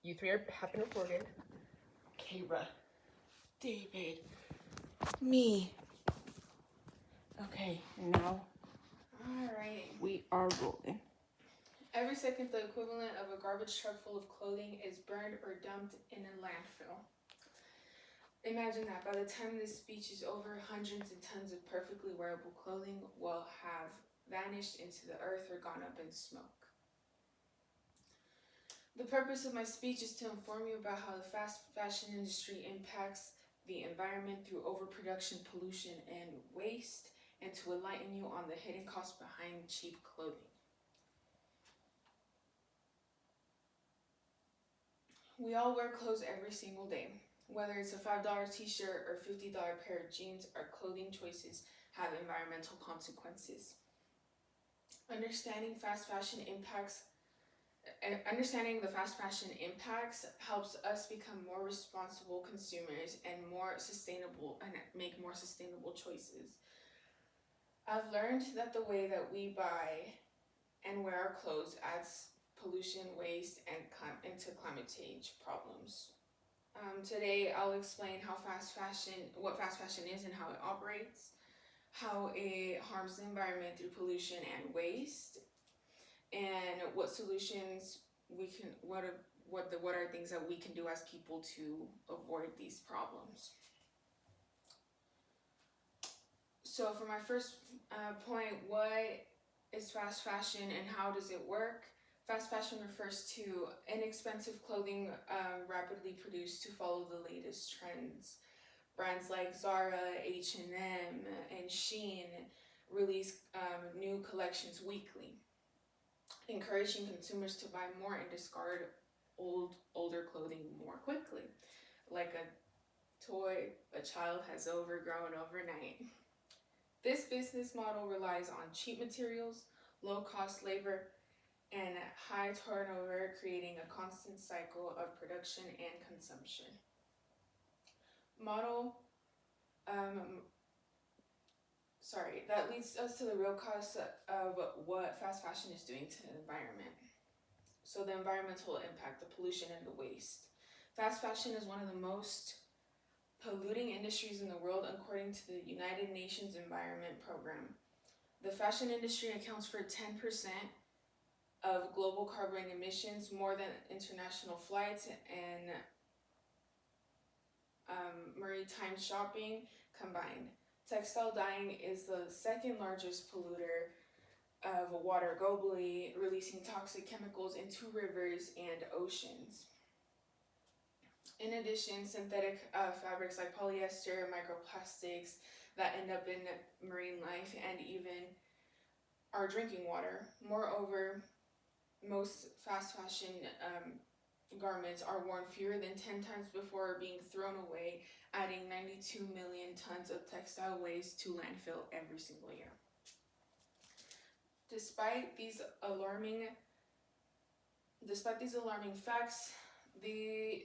You three have been recorded. Kayra, David, me. Okay, now Alright. we are rolling. Every second, the equivalent of a garbage truck full of clothing is burned or dumped in a landfill. Imagine that by the time this speech is over, hundreds of tons of perfectly wearable clothing will have vanished into the earth or gone up in smoke. The purpose of my speech is to inform you about how the fast fashion industry impacts the environment through overproduction, pollution, and waste, and to enlighten you on the hidden costs behind cheap clothing. We all wear clothes every single day. Whether it's a $5 t-shirt or $50 pair of jeans, our clothing choices have environmental consequences. Understanding the fast fashion impacts helps us become more responsible consumers and make more sustainable choices. I've learned that the way that we buy and wear our clothes adds pollution, waste, and into climate change problems. Today, I'll explain what fast fashion is and how it operates, how it harms the environment through pollution and waste, and what solutions what are things that we can do as people to avoid these problems. So for my first point, what is fast fashion and how does it work? Fast fashion refers to inexpensive clothing rapidly produced to follow the latest trends. Brands like Zara, H&M, and Shein release new collections weekly, encouraging consumers to buy more and discard older clothing more quickly, like a toy a child has overgrown overnight. This business model relies on cheap materials, low-cost labor, and high turnover, creating a constant cycle of production and consumption. That leads us to the real cost of what fast fashion is doing to the environment. So the environmental impact, the pollution and the waste. Fast fashion is one of the most polluting industries in the world according to the United Nations Environment Program. The fashion industry accounts for 10% of global carbon emissions, more than international flights and maritime shopping combined. Textile dyeing is the second largest polluter of water globally, releasing toxic chemicals into rivers and oceans. In addition, synthetic fabrics like polyester, microplastics that end up in marine life and even our drinking water. Moreover, most fast fashion garments are worn fewer than 10 times before being thrown away, adding 92 million tons of textile waste to landfill every single year. Despite these alarming facts,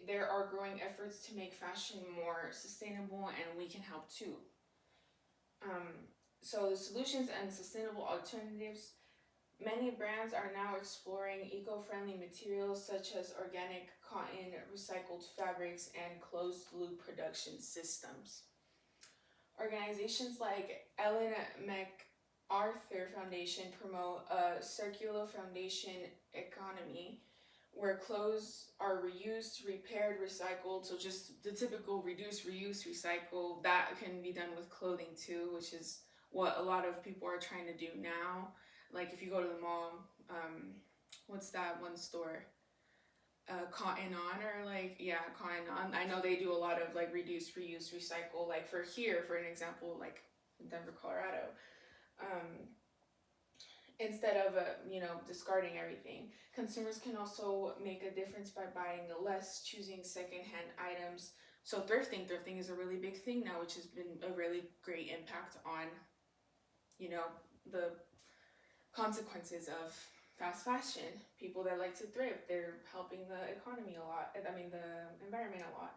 there are growing efforts to make fashion more sustainable, and we can help too. So the solutions and sustainable alternatives. Many brands are now exploring eco-friendly materials such as organic cotton, recycled fabrics, and closed-loop production systems. Organizations like Ellen MacArthur Foundation promote a circular foundation economy where clothes are reused, repaired, recycled. So just the typical reduce, reuse, recycle, that can be done with clothing too, which is what a lot of people are trying to do now. Like if you go to the mall, what's that one store? Cotton On Cotton On. I know they do a lot of like reduce, reuse, recycle. Like for an example, like in Denver, Colorado, instead of discarding everything. Consumers can also make a difference by buying less, choosing secondhand items. So thrifting is a really big thing now, which has been a really great impact on the consequences of fast fashion. People that like to thrift, they're helping the economy a lot. I mean, the environment a lot.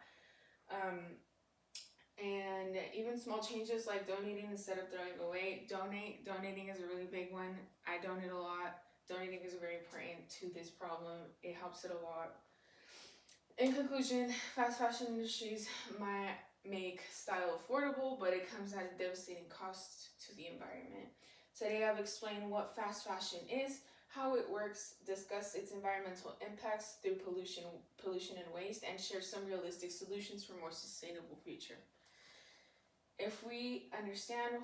And even small changes like donating instead of throwing away. Donating is a really big one. I donate a lot. Donating is very important to this problem. It helps it a lot. In conclusion, fast fashion industries might make style affordable, but it comes at a devastating cost to the environment. Today I've explained what fast fashion is, how it works, discussed its environmental impacts through pollution and waste, and share some realistic solutions for a more sustainable future. If we understand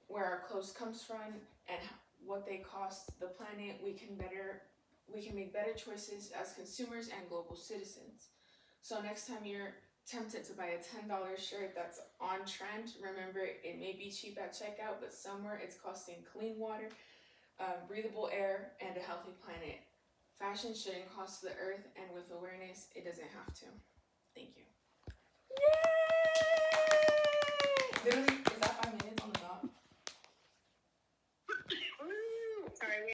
where our clothes comes from and what they cost the planet, we can make better choices as consumers and global citizens. So next time you're tempted to buy a $10 shirt that's on trend, remember it may be cheap at checkout, but somewhere it's costing clean water, breathable air, and a healthy planet. Fashion shouldn't cost the earth, and with awareness, it doesn't have to. Thank you. Yay! Literally, is that